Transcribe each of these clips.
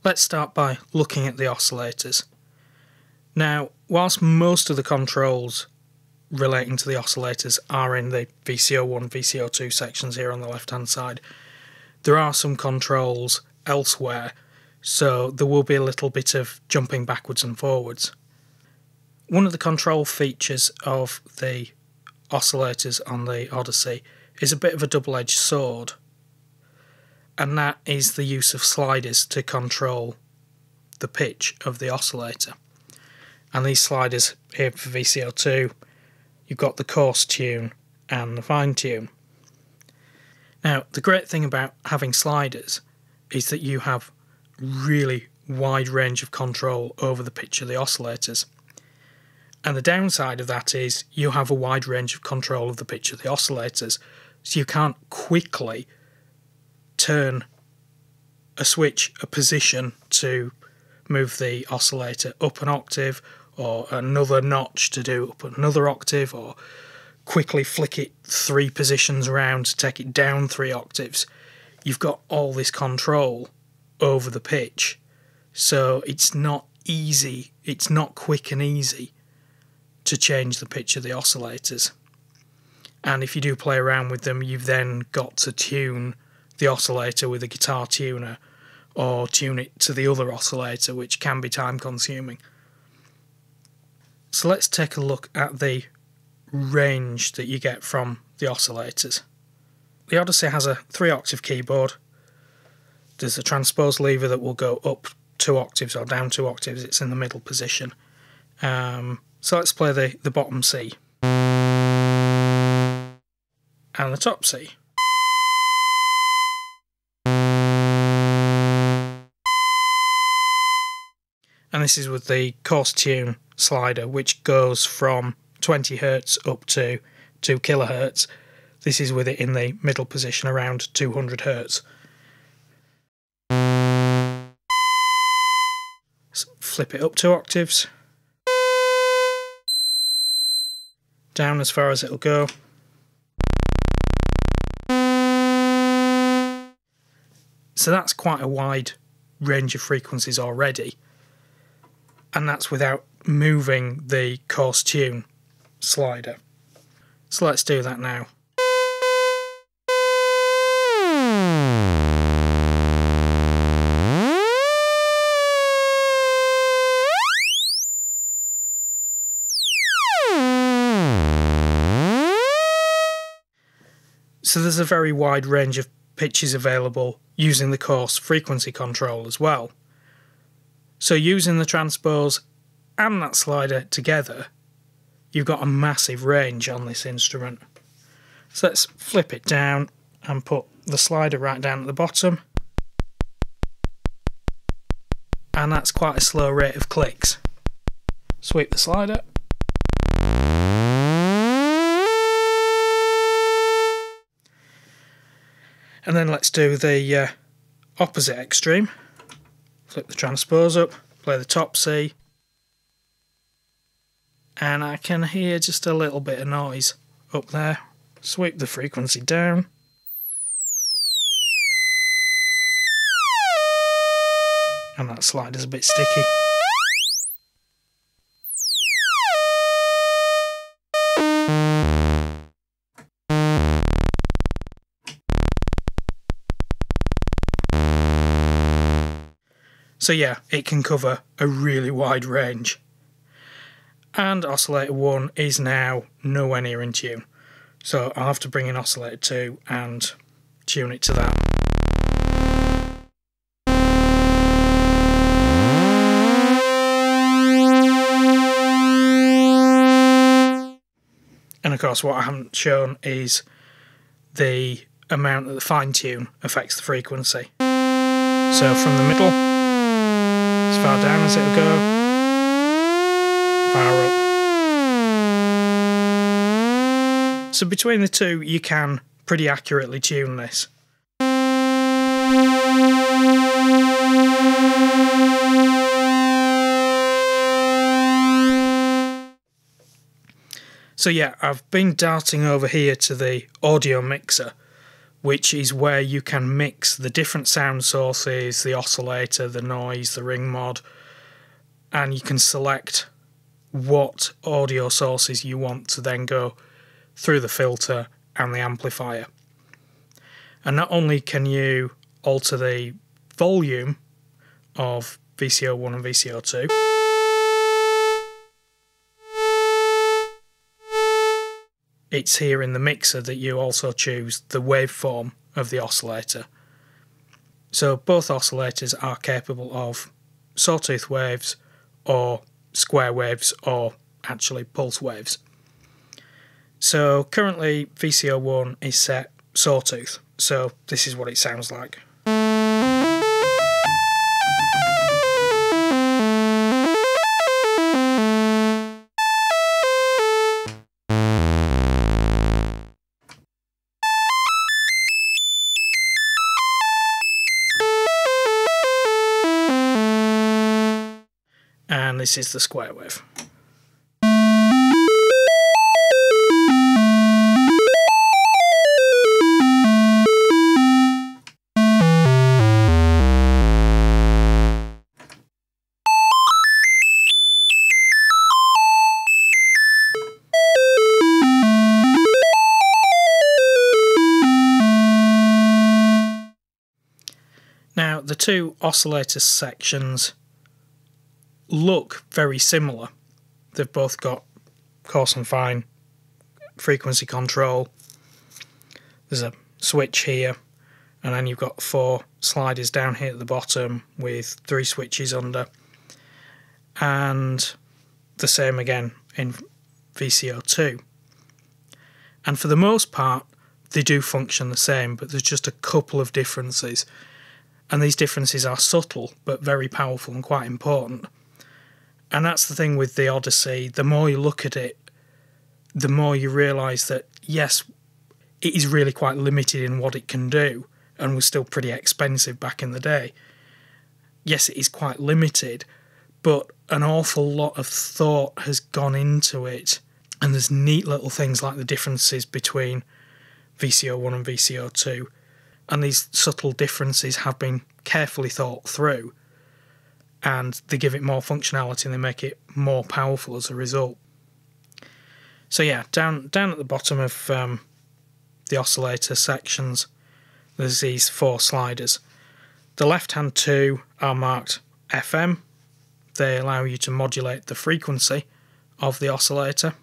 Let's start by looking at the oscillators. Now, whilst most of the controls relating to the oscillators are in the VCO1, VCO2 sections here on the left hand side, there are some controls elsewhere, so there will be a little bit of jumping backwards and forwards. One of the control features of the oscillators on the Odyssey is a bit of a double-edged sword, and that is the use of sliders to control the pitch of the oscillator. And these sliders here for VCO2, you've got the coarse tune and the fine tune. Now, the great thing about having sliders is that you have really wide range of control over the pitch of the oscillators. And the downside of that is you have a wide range of control of the pitch of the oscillators, so you can't quickly turn a switch, a position, to move the oscillator up an octave, or another notch to do up another octave, or quickly flick it 3 positions around to take it down 3 octaves. You've got all this control over the pitch, so it's not easy, it's not quick and easy to change the pitch of the oscillators. And if you do play around with them, you've then got to tune the oscillator with a guitar tuner, or tune it to the other oscillator, which can be time consuming. So let's take a look at the range that you get from the oscillators. The Odyssey has a 3-octave keyboard. There's a transpose lever that will go up 2 octaves or down 2 octaves. It's in the middle position. So let's play the bottom C and the top C. And this is with the coarse tune slider, which goes from 20 Hz up to 2 kHz. This is with it in the middle position around 200 Hz. So flip it up 2 octaves. Down as far as it'll go. So that's quite a wide range of frequencies already. And that's without moving the coarse tune slider. So let's do that now. So there's a very wide range of pitches available using the coarse frequency control as well. So using the transpose and that slider together, you've got a massive range on this instrument. So let's flip it down and put the slider right down at the bottom. And that's quite a slow rate of clicks. Sweep the slider. And then let's do the opposite extreme. Flip the transpose up, play the top C, and I can hear just a little bit of noise up there. Sweep the frequency down. And that slider's a bit sticky. So yeah, it can cover a really wide range. And oscillator 1 is now nowhere near in tune. So I'll have to bring in oscillator 2 and tune it to that. And of course what I haven't shown is the amount that the fine tune affects the frequency. So from the middle, as far down as it'll go, far up. So between the two you can pretty accurately tune this. So yeah, I've been darting over here to the audio mixer, which is where you can mix the different sound sources, the oscillator, the noise, the ring mod, and you can select what audio sources you want to then go through the filter and the amplifier. And not only can you alter the volume of VCO1 and VCO2, it's here in the mixer that you also choose the waveform of the oscillator. So both oscillators are capable of sawtooth waves or square waves or actually pulse waves. So currently VCO1 is set sawtooth, so this is what it sounds like. And this is the square wave. Now, the two oscillator sections look very similar. They've both got coarse and fine frequency control. There's a switch here, and then you've got 4 sliders down here at the bottom with 3 switches under, and the same again in VCO2. And for the most part they do function the same, but there's just a couple of differences, and these differences are subtle but very powerful and quite important. And that's the thing with the Odyssey. The more you look at it, the more you realise that, yes, it is really quite limited in what it can do, and was still pretty expensive back in the day. Yes, it is quite limited, but an awful lot of thought has gone into it, and there's neat little things like the differences between VCO1 and VCO2, and these subtle differences have been carefully thought through, and they give it more functionality and they make it more powerful as a result. So yeah, down at the bottom of the oscillator sections, there's these 4 sliders. The left-hand 2 are marked FM. They allow you to modulate the frequency of the oscillator.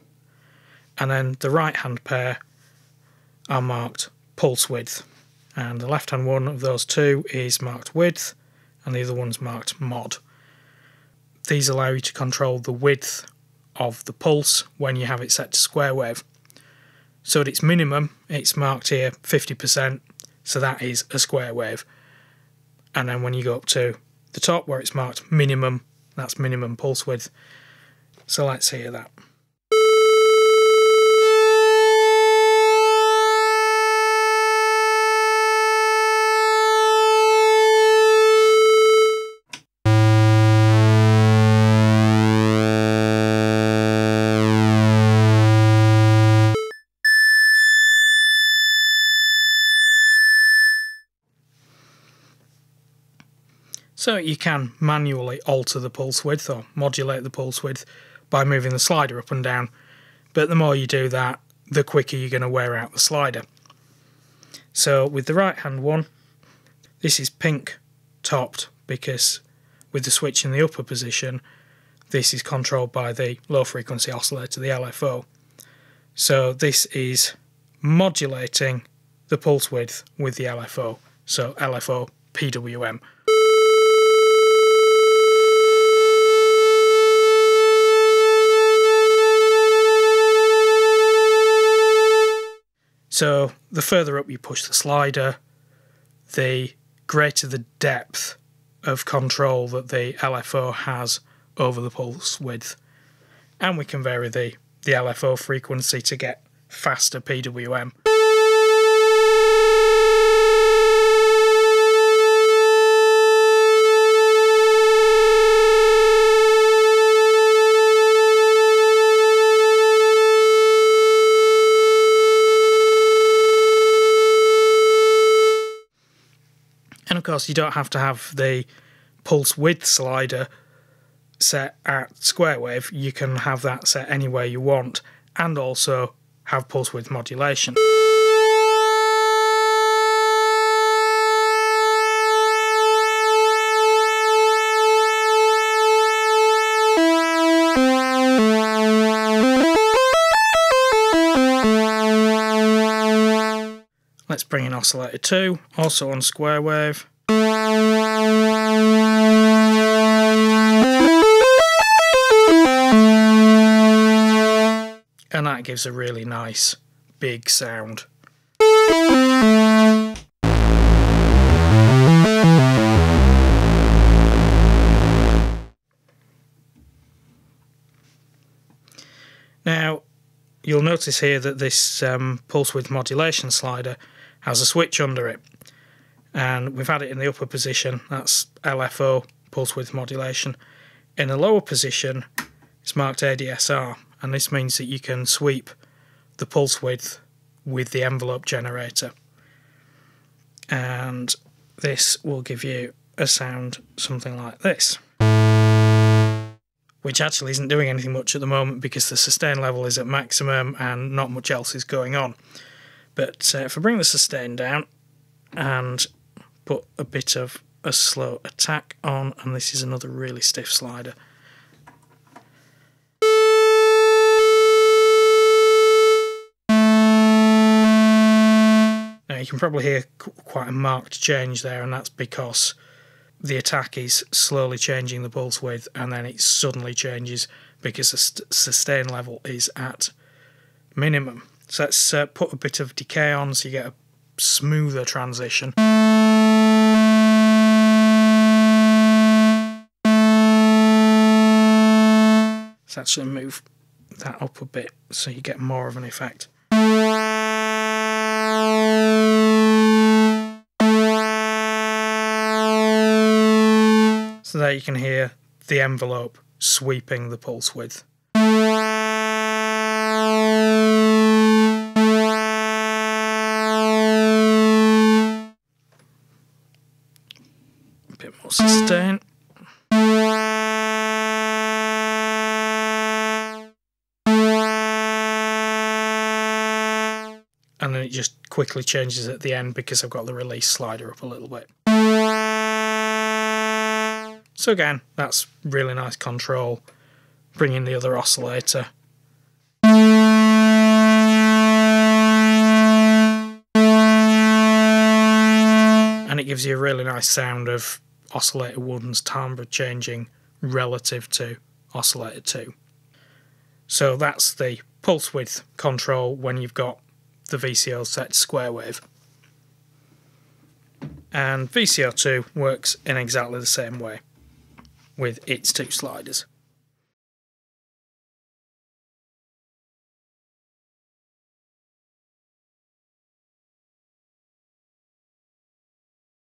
And then the right-hand pair are marked pulse width. And the left-hand one of those 2 is marked width, and the other one's marked mod. These allow you to control the width of the pulse when you have it set to square wave. So at its minimum, it's marked here 50%, so that is a square wave. And then when you go up to the top where it's marked minimum, that's minimum pulse width. So let's hear that. So you can manually alter the pulse width or modulate the pulse width by moving the slider up and down, but the more you do that, the quicker you're going to wear out the slider. So with the right hand one, this is pink topped because with the switch in the upper position, this is controlled by the low frequency oscillator, the LFO. So this is modulating the pulse width with the LFO, so LFO PWM. So the further up you push the slider, the greater the depth of control that the LFO has over the pulse width. And we can vary the LFO frequency to get faster PWM. course, you don't have to have the pulse width slider set at square wave. You can have that set anywhere you want, and also have pulse width modulation. Let's bring in oscillator 2, also on square wave. And that gives a really nice big sound. Now, you'll notice here that this pulse width modulation slider has a switch under it, and we've had it in the upper position, that's LFO, pulse width modulation. In the lower position it's marked ADSR, and this means that you can sweep the pulse width with the envelope generator, and this will give you a sound something like this, which actually isn't doing anything much at the moment because the sustain level is at maximum and not much else is going on. But if I bring the sustain down and put a bit of a slow attack on, and this is another really stiff slider. Now you can probably hear quite a marked change there, and that's because the attack is slowly changing the pulse width, and then it suddenly changes because the sustain level is at minimum. So let's put a bit of decay on so you get a smoother transition. Let's actually move that up a bit so you get more of an effect. So there you can hear the envelope sweeping the pulse width. A bit more sustain. And then it just quickly changes at the end because I've got the release slider up a little bit. So again, that's really nice control. Bring in the other oscillator. And it gives you a really nice sound of oscillator 1's timbre changing relative to oscillator 2. So that's the pulse width control when you've got the VCO set to square wave. And VCO2 works in exactly the same way with its two sliders.